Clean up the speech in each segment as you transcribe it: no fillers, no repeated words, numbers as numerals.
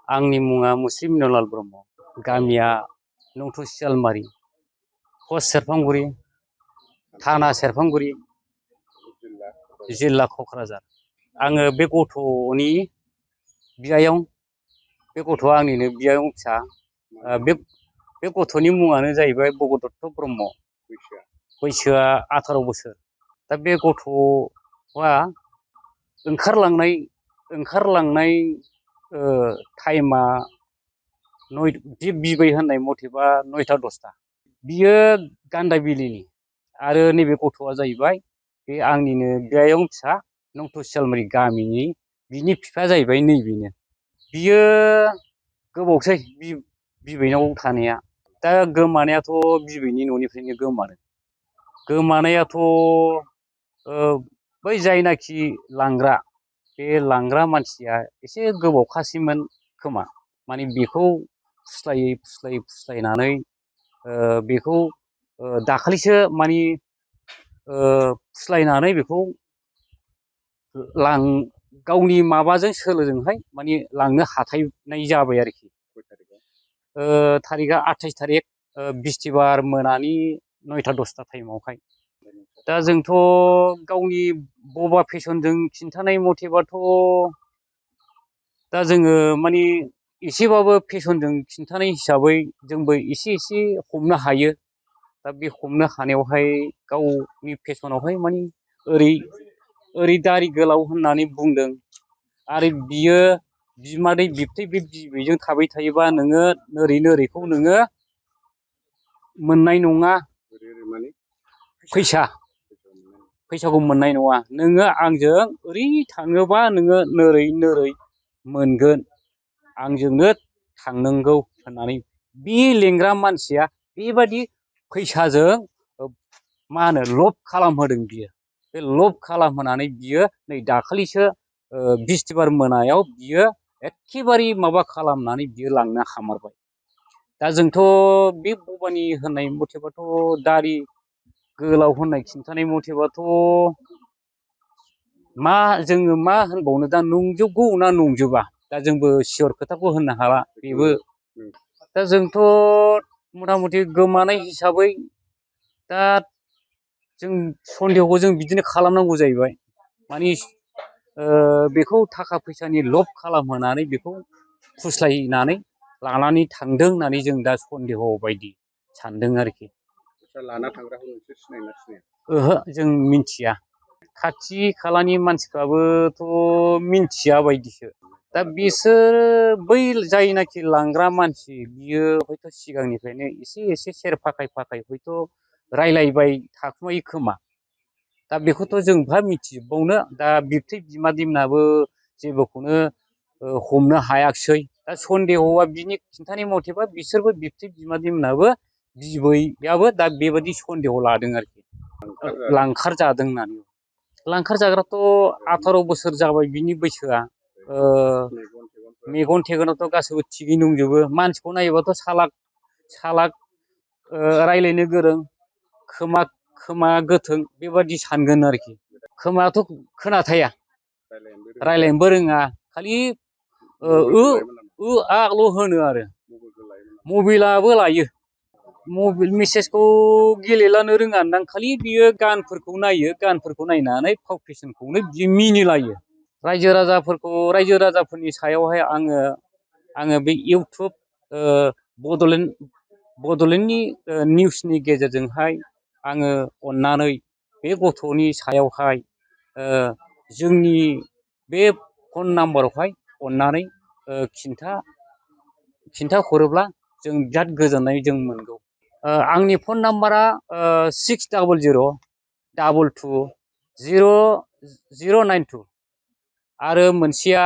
आंनि मुङा मुस्रि मिनलाल ब्रह्म। गामिया नंथ' सियालमारि, पस्ट सेरफांगुरि, थाना सेरफांगुरि, जिल्ला क'क्राझार। आङो बे गथ'नि बियायं, बे गथ'आ आंनिनो बियायं फिसा। बे गथ'नि मुङानो जाहैबाय भगदत्त ब्रह्म। बैसोआ 18 बोसोर। दा बे गथ'आ ओंखारलांनाय टाइमा बिबै होननाय मथेबा 9टा 10टा। बियो गान्दाबिलिनि। आरो नैबे गथ'आ जाहैबाय बे आंनिनो बियायं फिसा, नंथ' सियालमारि गामिनि। बिनि बिफाया जाहैबाय नैबेनो। बियो गोबावसै बिबैनाव थानाया। दा गोमानायाथ' बिबैनि न'निफ्रायनो गोमादों। गोमानायाथ' बै जायनाखि लांग्रा, बे लांग्रा मानसिया एसे गोबावखासैमोन खोमा। माने बेखौ फुस्लायनानै बेखौ दाखालिसो माने फुस्लायनानै बेखौ गावनि माबाजों सोलोजोंहाय माने लांनो हाथायनाय जाबाय आरोखि। थारिखआ 28 थारिख, बिस्थिबार मोनानि 9टा 10टा टाइमावहाय। दा जोंथ' गावनि बबा फेसनजों खिन्थानाय मथेबाथ' दा जोङो माने एसेबाबो फेसनजों खिन्थानाय हिसाबै जोंबो एसे हमनो हायो। दा बे हमनो हानायावहाय गावनि फेसनावहाय माने ओरै दारि गोलाव होननानै बुंदों। आरो बियो बिमादै बिबथै बे बिबैजों थाबाय थायोबा नोङो ओरैखौ नोङो मोननाय नङा। फैसाखौ मोननाय नङा। नोङो आंजों ओरै थाङोबा नोङो नोरै मोनगोन। आंजोंनो थांनांगौ होननानै बे लेंग्रा मानसिया बेबादि फैसाजों लब खालामहोदों बियो। बे लब खालामहोनानै बियो नै दाखालिसो बिस्थिबार मोनायाव बियो एखेबारे माबा खालामनानै बियो लांनो हामारबाय। दा जोंथ' बे बबानि होननाय मथेबाथ' दारि गोलाव होननाय खिन्थानाय मथेबाथ' जोङो मा होनबावनो दा, नंजोबगौ ना नंजोबा दा जोंबो सियर खोथाखौ होननो हाला। बेबो दा जोंथ' मथा मथि गोमानाय हिसाबै दा जों सन्देहखौ जों बिदिनो खालामनांगौ जाहैबाय। माने बेखौ थाखा फैसानि लब खालामहोनानै बेखौ फुस्लायनानै लानानै थांदों होननानै जों दा सन्देह बायदि सानदों आरोखि। लाना थांग्राखौ नोंसोर सिनायोना सिनाया? ओहो, जों मिथिया। खाथि खालानि मानसिफ्राबोथ' मिथिया बायदिसो। दा बिसोर बै जायनाखि लांग्रा मानसि, बियो हयथ' सिगांनिफ्रायनो एसे सेर फाखाय हयथ' रायलायबाय थाखुमायो खोमा। दा बेखौथ' जों बहा मिथिजोबबावनो। दा बिबथै बिमादैमोनाबो जेबोखौनो हमनो हायाखिसै। दा सन्देहआ बिनि खिन्थानाय मथेबा बिसोरबो बिबथै बिमादैमोनाबो बिबैयाबो दा बेबायदि सन्देह लादों आरोखि, लांखार जादों होननानै। लांखार जाग्राथ' 18 बोसोर जाबाय बिनि बैसोआ। मेगन थेगोनाथ' गासैबो थिगैनो दंजोबो। मानसिखौ नायोबाथ' सालाक रायलायनो गोरों, खोमा गोथों बेबादि सानगोन आरोखि। खोमायाथ' खोनाथाया, रायलायनोबो रोङा, खालि आल' होनो आरो। मबाइलाबो लायो। मबाइल मेसेजखौ गेलेलानो रोङा दां, खालि बियो गानफोरखौ नायो। गानफोरखौ नायनानै फाव फेसनखौनो बियो मिनिलायो। रायजो राजाफोरनि सायावहाय आङो बे इउटुब बड'लेण्डनि निउसनि गेजेरजोंहाय आङो अननानै बे गथ'नि सायावहाय जोंनि बे फन नाम्बारावहाय अननानै खिन्थाहरोब्ला जों बिराद गोजोननाय जों मोनगौ। आंनि फन नाम्बारा 6000222092 आरो मोनसेया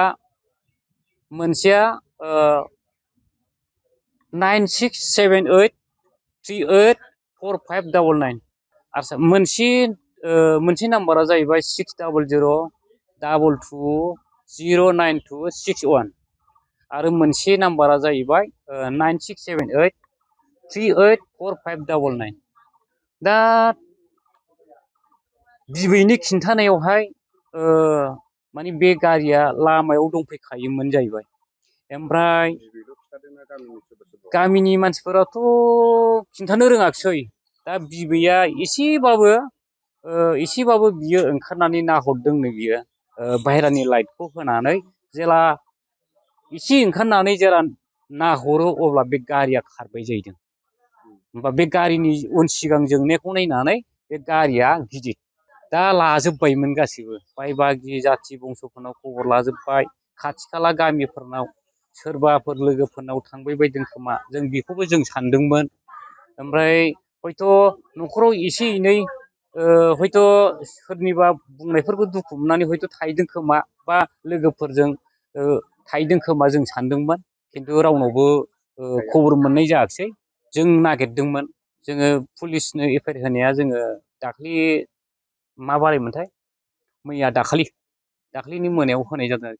9678384599। आदसा मोनसे नाम्बारा जाहैबाय 600022209261 आरो मोनसे नाम्बारा जाहैबाय 9678384599। दा बिबैनि खिन्थानायावहाय माने बे गारिया लामायाव दंफैखायोमोन जाहैबाय। ओमफ्राय बिबैल' खिथादोंना गामिनि सोरबा सोरबा? गामिनि मानसिफोराथ' खिन्थानो रोङाखिसै। दा बिबैया एसेबाबो बियो ओंखारनानै नाहरदोंनो बियो बाहेरानि लाइटखौ होनानै जेला एसे ओंखारनानै जेला नाहरो अब्ला बे गारिया खारबाय जाहैदों। होमबा बे गारिनि उन सिगां जोंनायखौ नायनानै बे गारिया गिदिर दा लाजोबबायमोन गासैबो बाय बागि जाथि बंस'फोरनाव खबर लाजोब्बाय खाथि खाला गामिफोरनाव सोरबाफोर लोगोफोरनाव थांबाय बायदों खोमा जों बेखौबो जों सानदोंमोन। ओमफ्राय हयथ' न'खराव एसे एनै हयथ' सोरनिबा बुंनायफोरखौ दुखु मोननानै हयथ' थाहैदों खोमा बा लोगोफोरजों थाहैदों खोमा जों सानदोंमोन। खिन्थु रावनावबो खबर मोननाय जायाखिसै। जों नागिरदोंमोन जोङो पुलिसनो एफआइआर होनाया जोङो दाख्लि मा बारायमोनथाय मैया दाखालिनि मोनायाव होनाय जादों।